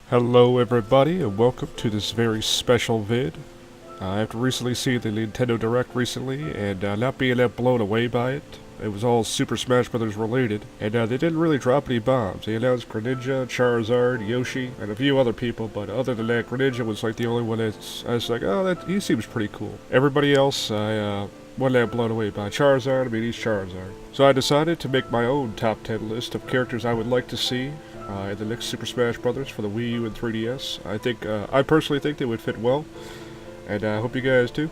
Hello everybody and welcome to this very special vid. After recently seeing the Nintendo Direct recently and not being that blown away by it, it was all Super Smash Bros. Related, and they didn't really drop any bombs. They announced Greninja, Charizard, Yoshi, and a few other people, but other than that, Greninja was like the only one that I was like, oh, he seems pretty cool. Everybody else, I wasn't that blown away by. Charizard, I mean, he's Charizard. So I decided to make my own top 10 list of characters I would like to see in the next Super Smash Bros. For the Wii U and 3DS. I personally think they would fit well, and I hope you guys do.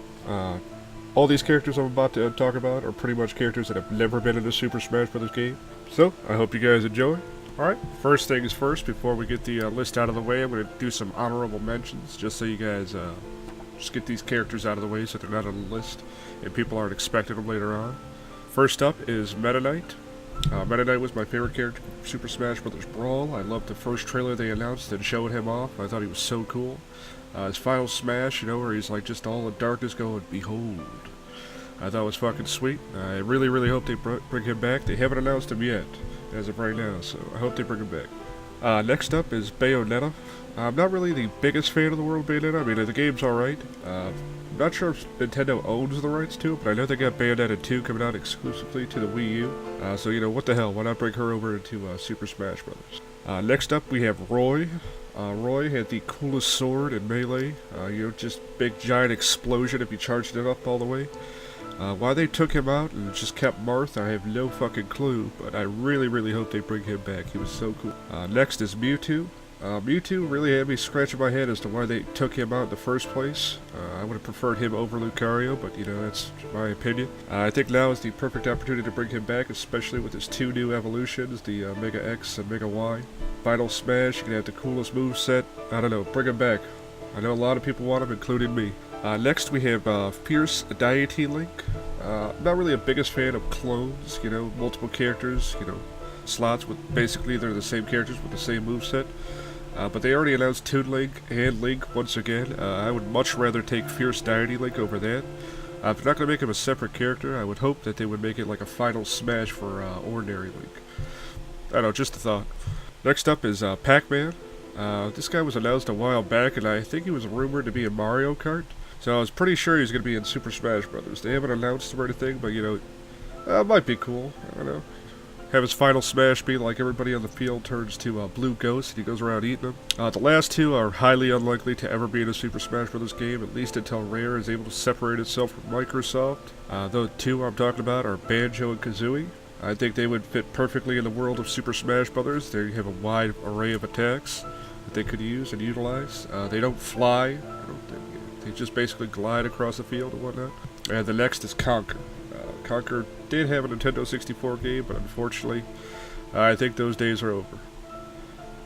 All these characters I'm about to talk about are pretty much characters that have never been in a Super Smash Bros. Game, so I hope you guys enjoy. Alright, first things first, before we get the list out of the way, I'm going to do some honorable mentions, just so you guys just get these characters out of the way so they're not on the list, and people aren't expecting them later on. First up is Meta Knight. Meta Knight was my favorite character from Super Smash Bros. Brawl. I loved the first trailer they announced and showed him off. I thought he was so cool. His final smash, where he's like just all in darkness going, behold. I thought it was fucking sweet. I really, really hope they bring him back. They haven't announced him yet, as of right now, so I hope they bring him back. Next up is Bayonetta. I'm not really the biggest fan of the world of Bayonetta. I mean, the game's alright. I'm not sure if Nintendo owns the rights to it, but I know they got Bayonetta 2 coming out exclusively to the Wii U. So, what the hell, why not bring her over into Super Smash Bros. Next up, we have Roy. Roy had the coolest sword in Melee. Just big giant explosion if you charged it up all the way. Why they took him out and just kept Marth, I have no fucking clue, but I really, really hope they bring him back. He was so cool. Next is Mewtwo. Mewtwo really had me scratching my head as to why they took him out in the first place. I would have preferred him over Lucario, but that's my opinion. I think now is the perfect opportunity to bring him back, especially with his two new evolutions, the Mega X and Mega Y. Final Smash, you can have the coolest moveset. I don't know, bring him back. I know a lot of people want him, including me. Next we have Fierce Deity Link. Not really a biggest fan of clones, multiple characters, slots with basically they're the same characters with the same moveset. But they already announced Toon Link and Link once again. I would much rather take Fierce Deity Link over that. If they're not going to make him a separate character, I would hope that they would make it like a final smash for Ordinary Link. I don't know, just a thought. Next up is Pac-Man. This guy was announced a while back, and I think he was rumored to be in Mario Kart. So I was pretty sure he was going to be in Super Smash Bros. They haven't announced him or anything, but it might be cool. I don't know. Have his final smash be like everybody on the field turns to a blue ghost and he goes around eating them. The last two are highly unlikely to ever be in a Super Smash Bros. Game, at least until Rare is able to separate itself from Microsoft. The two I'm talking about are Banjo and Kazooie. I think they would fit perfectly in the world of Super Smash Bros. They have a wide array of attacks that they could use and utilize. They don't fly. I don't think. They just basically glide across the field and whatnot. And the next is Conker. Conker did have a Nintendo 64 game, but unfortunately, I think those days are over.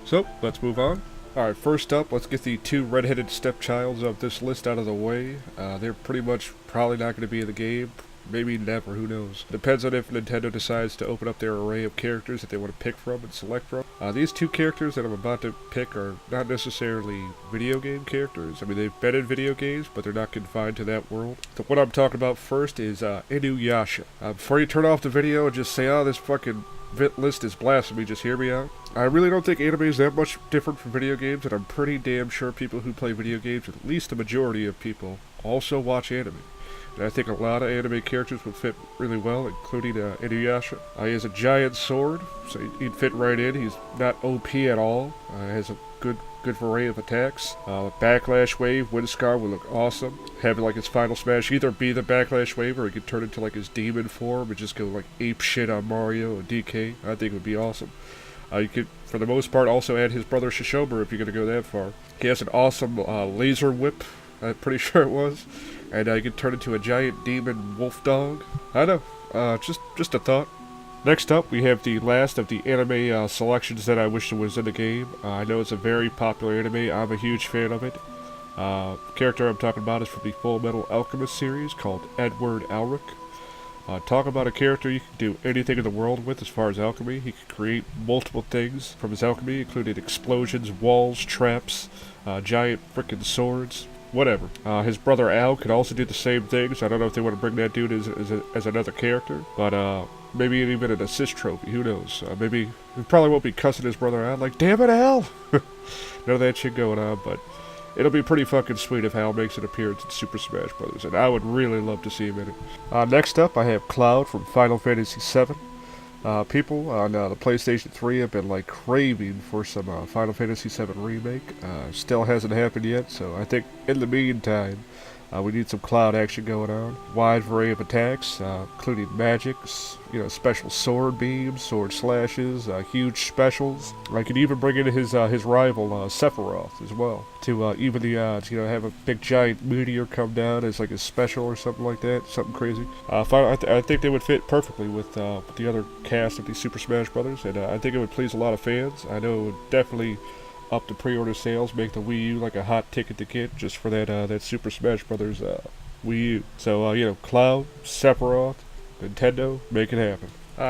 So, let's move on. Alright, first up, let's get the two redheaded stepchilds of this list out of the way. They're pretty much probably not going to be in the game. Maybe never, who knows. Depends on if Nintendo decides to open up their array of characters that they want to pick from and select from. These two characters that I'm about to pick are not necessarily video game characters. I mean, they've been in video games, but they're not confined to that world. So what I'm talking about first is Inuyasha. Before you turn off the video and just say, oh, this fucking list is blasphemy, just hear me out. I really don't think anime is that much different from video games, and I'm pretty damn sure people who play video games, at least the majority of people, also watch anime. And I think a lot of anime characters would fit really well, including Inuyasha. He has a giant sword, so he'd fit right in. He's not OP at all. Has a good array of attacks. Backlash Wave, Windscar would look awesome. Having like his final smash either be the Backlash Wave or he could turn into like his demon form and just go like ape shit on Mario and DK. I think it would be awesome. You could, for the most part, also add his brother Shishober if you're going to go that far. He has an awesome laser whip, I'm pretty sure it was. And you can turn into a giant demon wolf dog. I know, just a thought. Next up, we have the last of the anime selections that I wish was in the game. I know it's a very popular anime. I'm a huge fan of it. The character I'm talking about is from the Full Metal Alchemist series called Edward Elric. Talk about a character you can do anything in the world with as far as alchemy. He can create multiple things from his alchemy, including explosions, walls, traps, giant frickin' swords. Whatever. His brother Al could also do the same thing, so I don't know if they want to bring that dude as another character. But maybe even an assist trophy. Who knows? Maybe he probably won't be cussing his brother out like, "Damn it, Al!" None of that shit going on, but it'll be pretty fucking sweet if Hal makes an appearance in Super Smash Bros. And I would really love to see him in it. Next up, I have Cloud from Final Fantasy VII. People on the PlayStation 3 have been like craving for some Final Fantasy VII remake. Still hasn't happened yet, so I think in the meantime, we need some Cloud action going on. Wide array of attacks, including magics, special sword beams, sword slashes, huge specials. I could even bring in his rival Sephiroth as well to even the odds. Have a big giant meteor come down as like a special or something like that, something crazy. I think they would fit perfectly with the other cast of the Super Smash Brothers, and I think it would please a lot of fans. I know it would definitely up the pre-order sales, make the Wii U like a hot ticket to get just for that Super Smash Brothers Wii U. So Cloud, Sephiroth, Nintendo, make it happen.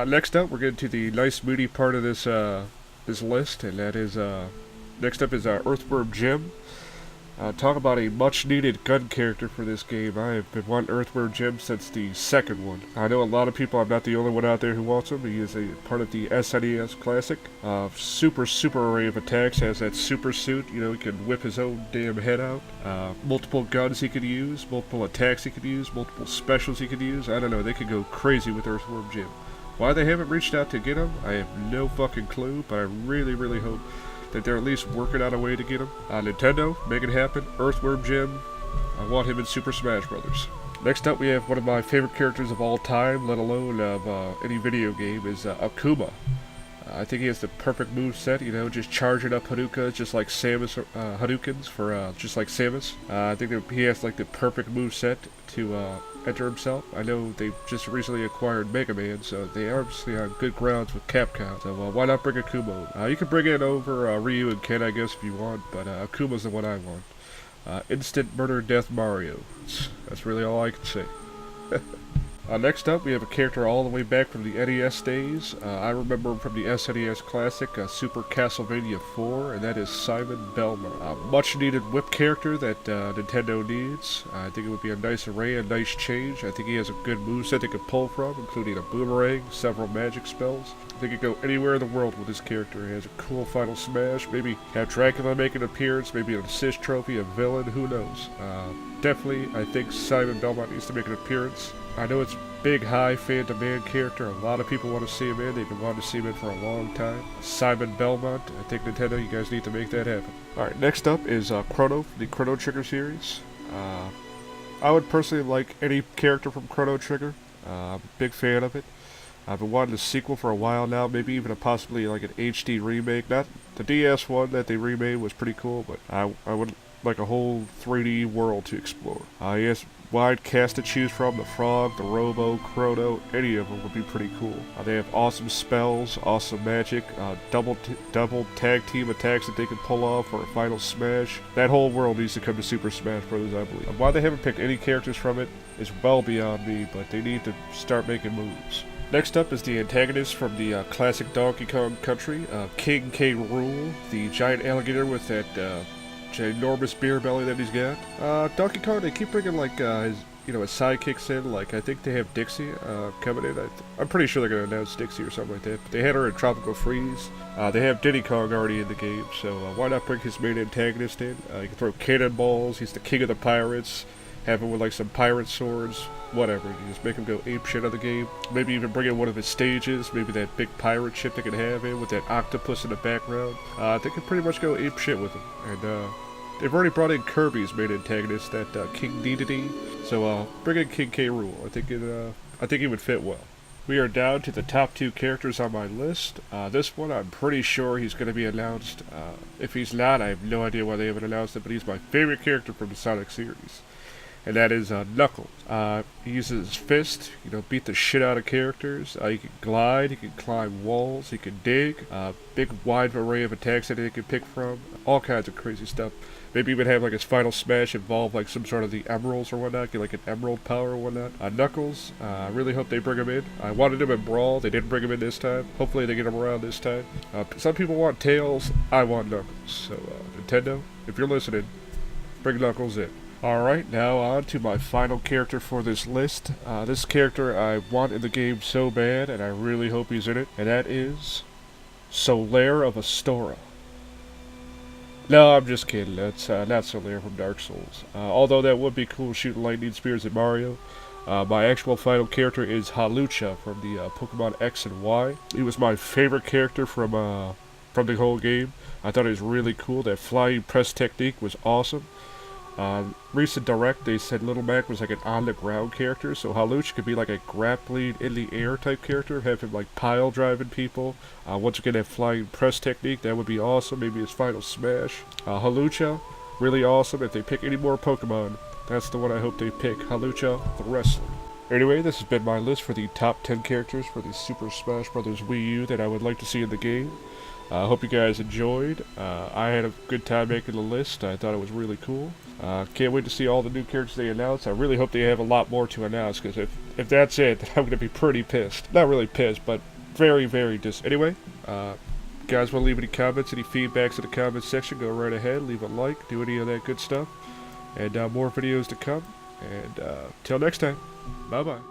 Next up, we're getting to the nice moody part of this list, and that is next up is Earthworm Jim. Talk about a much-needed gun character for this game. I have been wanting Earthworm Jim since the second one. I know a lot of people, I'm not the only one out there who wants him. He is a part of the SNES Classic. Super array of attacks, has that super suit, he can whip his own damn head out. Multiple guns he could use, multiple attacks he could use, multiple specials he could use. I don't know, they could go crazy with Earthworm Jim. Why they haven't reached out to get him, I have no fucking clue, but I really, really hope that they're at least working out a way to get him. Nintendo, make it happen. Earthworm Jim, I want him in Super Smash Brothers. Next up, we have one of my favorite characters of all time, let alone of any video game, is Akuma. I think he has the perfect move set, just charging up Hadoukas, just like Samus, Hadoukens for just like Samus. I think that he has like the perfect move set to enter himself. I know they just recently acquired Mega Man, so they are obviously on good grounds with Capcom. So why not bring Akuma? You can bring in over Ryu and Ken, I guess, if you want, but Akuma's the one I want. Instant murder death Mario. That's really all I can say. Next up, we have a character all the way back from the NES days. I remember him from the SNES Classic, Super Castlevania 4, and that is Simon Belmont. A much-needed whip character that Nintendo needs. I think it would be a nice array, a nice change. I think he has a good moveset they could pull from, including a boomerang, several magic spells. They could go anywhere in the world with this character. He has a cool final smash, maybe have Dracula make an appearance, maybe an assist trophy, a villain, who knows. Definitely, I think Simon Belmont needs to make an appearance. I know it's big, high fan demand character. A lot of people want to see him in. They've been wanting to see him in for a long time. Simon Belmont. I think Nintendo, you guys need to make that happen. Alright, next up is Chrono, the Chrono Trigger series. I would personally like any character from Chrono Trigger. I'm a big fan of it. I've been wanting a sequel for a while now, maybe even possibly like an HD remake. Not the DS one that they remade was pretty cool, but I would like a whole 3D world to explore. He has wide cast to choose from. The Frog, the Robo, Chrono, any of them would be pretty cool. They have awesome spells, awesome magic, double tag team attacks that they can pull off for a final smash. That whole world needs to come to Super Smash Bros., I believe. Why they haven't picked any characters from it is well beyond me, but they need to start making moves. Next up is the antagonist from the classic Donkey Kong Country, King K. Rool, the giant alligator with that ginormous beer belly that he's got. Donkey Kong, they keep bringing like his sidekicks in. Like I think they have Dixie coming in. I'm pretty sure they're gonna announce Dixie or something like that. But they had her in Tropical Freeze. They have Diddy Kong already in the game, so why not bring his main antagonist in? You can throw cannonballs. He's the king of the pirates. Have him with like some pirate swords, whatever. You just make him go ape shit on the game. Maybe even bring in one of his stages. Maybe that big pirate ship they can have in with that octopus in the background. They can pretty much go ape shit with him. And they've already brought in Kirby's main antagonist, that King Dedede. So bring in King K. Rool. I think he would fit well. We are down to the top 2 characters on my list. This one, I'm pretty sure he's going to be announced. If he's not, I have no idea why they haven't announced it, but he's my favorite character from the Sonic series. And that is Knuckles. He uses his fist, beat the shit out of characters. He can glide, he can climb walls, he can dig. Big wide array of attacks that he can pick from. All kinds of crazy stuff. Maybe even have like his final smash involve like some sort of the emeralds or whatnot, get like an emerald power or whatnot. Knuckles, I really hope they bring him in. I wanted him in Brawl, they didn't bring him in this time. Hopefully they get him around this time. Some people want Tails, I want Knuckles. So Nintendo, if you're listening, bring Knuckles in. Alright, now on to my final character for this list. This character I want in the game so bad, and I really hope he's in it, and that is Solaire of Astora. No, I'm just kidding. That's not Solaire from Dark Souls. Although that would be cool shooting lightning spears at Mario. My actual final character is Hawlucha from the Pokemon X and Y. He was my favorite character from the whole game. I thought it was really cool. That flying press technique was awesome. Recent Direct, they said Little Mac was like an on-the-ground character, so Hawlucha could be like a grappling in-the-air type character, have him like pile driving people. Once again, that flying press technique, that would be awesome. Maybe his final smash. Hawlucha, really awesome. If they pick any more Pokemon, that's the one I hope they pick. Hawlucha, the wrestler. Anyway, this has been my list for the top 10 characters for the Super Smash Bros. Wii U that I would like to see in the game. I hope you guys enjoyed. I had a good time making the list. I thought it was really cool. Can't wait to see all the new characters they announce. I really hope they have a lot more to announce, because if that's it, then I'm going to be pretty pissed. Not really pissed, but very, very Anyway, guys want to leave any comments, any feedbacks in the comments section, go right ahead. Leave a like, do any of that good stuff. And more videos to come. And till next time, bye-bye.